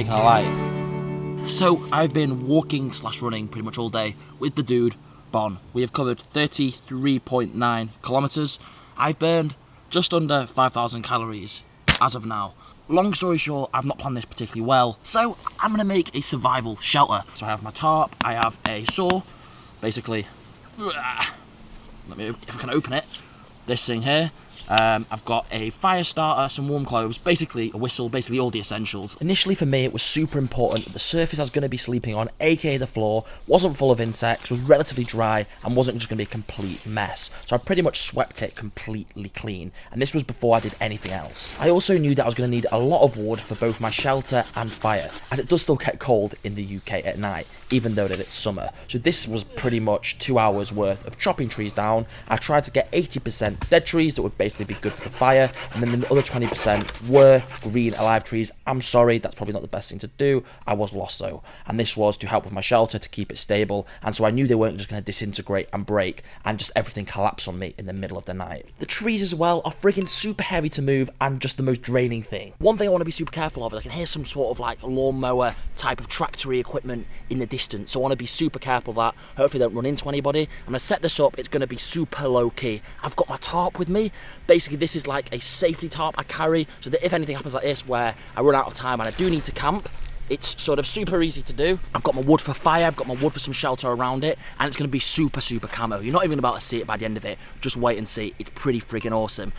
taken a light. So I've been walking / running pretty much all day with the dude, Bon. We have covered 33.9 kilometers. I've burned just under 5,000 calories as of now. Long story short, I've not planned this particularly well, so I'm gonna make a survival shelter. So I have my tarp, I have a saw, basically, let me, if I can open it, this thing here. I've got a fire starter, some warm clothes, basically a whistle, basically all the essentials. Initially for me it was super important that the surface I was going to be sleeping on, aka the floor, wasn't full of insects, was relatively dry, and wasn't just going to be a complete mess. So I pretty much swept it completely clean, and this was before I did anything else. I also knew that I was going to need a lot of wood for both my shelter and fire, as it does still get cold in the UK at night, even though that it's summer. So this was pretty much 2 hours worth of chopping trees down. I tried to get 80% dead trees that would basically be good for the fire, and then the other 20% were green alive trees. I'm sorry, that's probably not the best thing to do. I was lost though, and this was to help with my shelter, to keep it stable, and so I knew they weren't just going to disintegrate and break and just everything collapse on me in the middle of the night. The trees as well are friggin' super heavy to move and just the most draining thing. One thing I want to be super careful of is I can hear some sort of like lawnmower type of tractory equipment in the distance, so I want to be super careful of that. Hopefully don't run into anybody. I'm going to set this up, it's going to be super low key. I've got my tarp with me. Basically this is like a safety tarp I carry, so that if anything happens like this where I run out of time and I do need to camp, it's sort of super easy to do. I've got my wood for fire, I've got my wood for some shelter around it, and it's going to be super camo. You're not even about to see it by the end of it. Just wait and see. It's pretty friggin' awesome.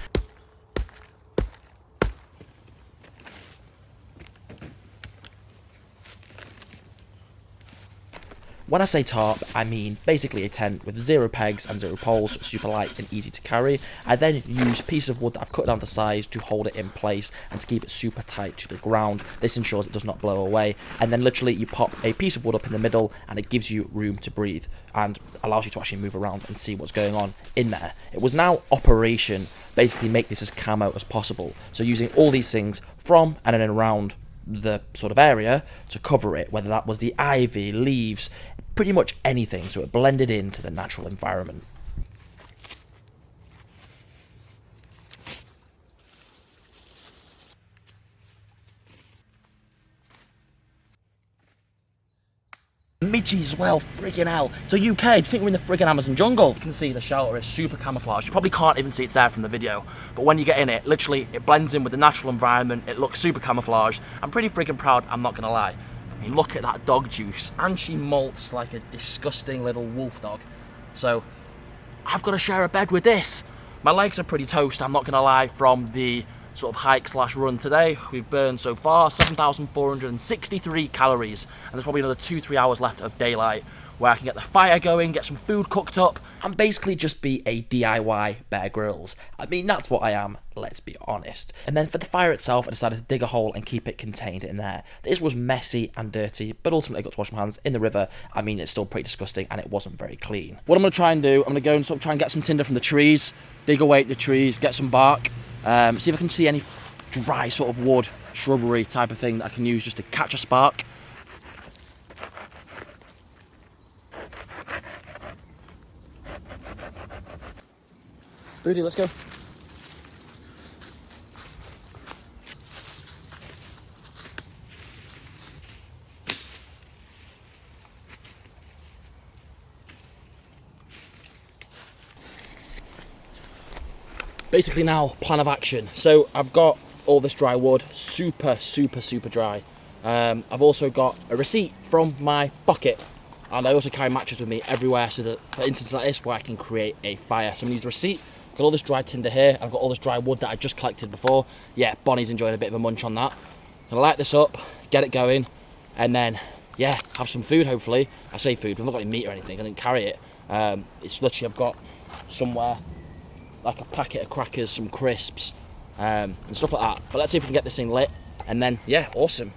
When I say tarp, I mean basically a tent with 0 pegs and 0 poles, super light and easy to carry. I then use a piece of wood that I've cut down to size to hold it in place and to keep it super tight to the ground. This ensures it does not blow away, and then literally you pop a piece of wood up in the middle and it gives you room to breathe and allows you to actually move around and see what's going on in there. It was now operation, basically make this as camo as possible. So using all these things from and then around the sort of area to cover it, whether that was the ivy, leaves, pretty much anything, so it blended into the natural environment. Midges as well, friggin' hell. So UK, I think we're in the friggin' Amazon jungle. You can see the shelter is super camouflaged. You probably can't even see it's there from the video, but when you get in it, literally, it blends in with the natural environment. It looks super camouflaged. I'm pretty friggin' proud, I'm not gonna lie. I mean, look at that dog juice. And she molts like a disgusting little wolf dog. So, I've got to share a bed with this. My legs are pretty toast, I'm not gonna lie, from the sort of hike / run today. We've burned so far 7,463 calories, and there's probably another 2-3 hours left of daylight where I can get the fire going, get some food cooked up, and basically just be a DIY Bear Grylls. I mean, that's what I am, let's be honest. And then for the fire itself, I decided to dig a hole and keep it contained in there. This was messy and dirty, but ultimately I got to wash my hands in the river. I mean, it's still pretty disgusting and it wasn't very clean. What I'm going to try and do, I'm going to go and sort of try and get some tinder from the trees, dig away at the trees, get some bark, see if I can see any dry sort of wood, shrubbery type of thing that I can use just to catch a spark. Booty, let's go. Basically now, plan of action. So I've got all this dry wood, super dry. I've also got a receipt from my pocket, and I also carry matches with me everywhere, so that for instances like this where I can create a fire. So I'm gonna use a receipt. Got all this dry tinder here, I've got all this dry wood that I just collected before. Yeah, Bonnie's enjoying a bit of a munch on that. Gonna light this up, get it going, and then, yeah, have some food hopefully. I say food, we've not got any meat or anything, I didn't carry it. It's literally, I've got somewhere like a packet of crackers, some crisps, and stuff like that. But let's see if we can get this thing lit, and then, yeah, awesome.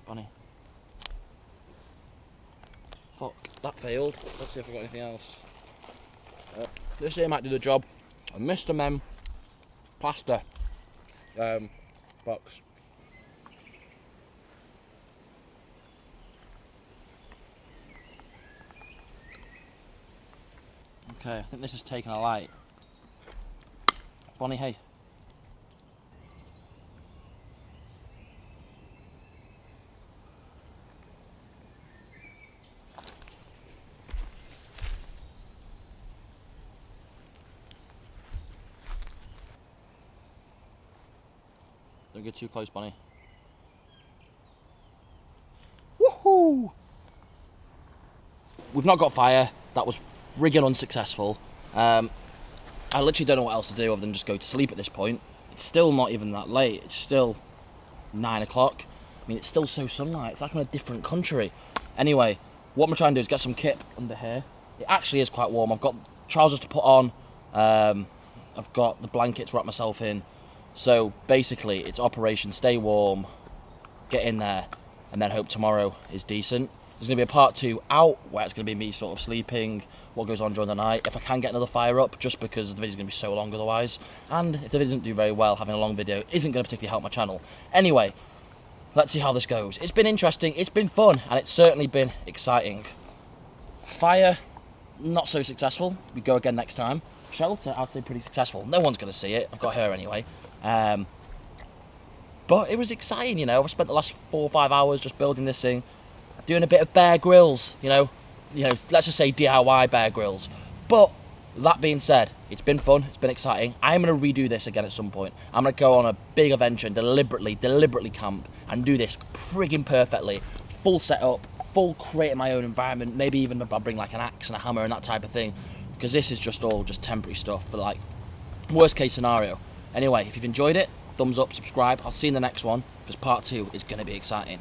Bonnie. Fuck, that failed. Let's see if I've got anything else. This here might do the job. A Mr. Mem plaster box. Okay, I think this has taken a light. Bonnie, hey. Don't get too close, Bonnie. Woohoo! We've not got fire. That was friggin' unsuccessful. I literally don't know what else to do other than just go to sleep at this point. It's still not even that late. It's still 9 o'clock. I mean, it's still so sunlight. It's like I'm in a different country. Anyway, what I'm trying to do is get some kit under here. It actually is quite warm. I've got trousers to put on. I've got the blanket to wrap myself in. So basically, it's operation stay warm, get in there, and then hope tomorrow is decent. There's going to be a part 2 out, where it's going to be me sort of sleeping, what goes on during the night. If I can get another fire up, just because the video's going to be so long otherwise. And if the video doesn't do very well, having a long video isn't going to particularly help my channel. Anyway, let's see how this goes. It's been interesting, it's been fun, and it's certainly been exciting. Fire, not so successful. We go again next time. Shelter, I'd say pretty successful. No one's going to see it. I've got her anyway. But it was exciting, you know. I spent the last 4 or 5 hours just building this thing, doing a bit of Bear Grylls, you know, let's just say DIY Bear Grylls. But that being said, it's been fun, it's been exciting. I'm going to redo this again at some point. I'm going to go on a big adventure and deliberately camp and do this friggin' perfectly. Full setup, full creating my own environment, maybe even I'll bring like an axe and a hammer and that type of thing. Because this is just all just temporary stuff for like worst case scenario. Anyway, if you've enjoyed it, thumbs up, subscribe. I'll see you in the next one, because part 2 is going to be exciting.